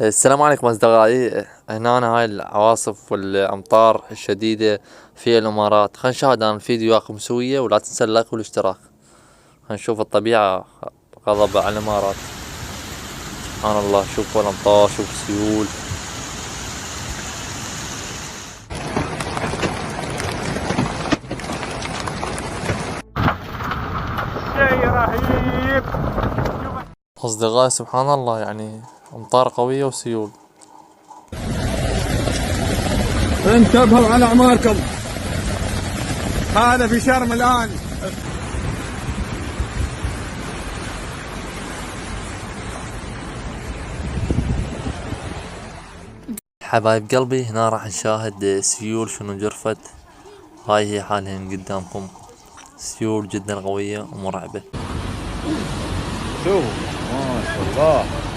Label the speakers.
Speaker 1: السلام عليكم أصدقائي. هنا هاي العواصف والأمطار الشديدة في الإمارات. خلينا نشاهد الآن الفيديو وياكم سوية، ولا تنسى اللايك والاشتراك. خلينا نشوف الطبيعة غضب على الإمارات. سبحان الله، شوفوا الأمطار، شوفوا السيول.
Speaker 2: شيء رهيب.
Speaker 1: أصدقائي سبحان الله، يعني أمطار قوية وسيول.
Speaker 2: انتبهوا على اعماركم. هذا في شرم الان.
Speaker 1: حبايب قلبي، هنا راح نشاهد سيول شنو جرفت. هاي هي حاليا قدامكم، سيول جدا قوية ومرعبة.
Speaker 2: شوفوا ما شاء الله.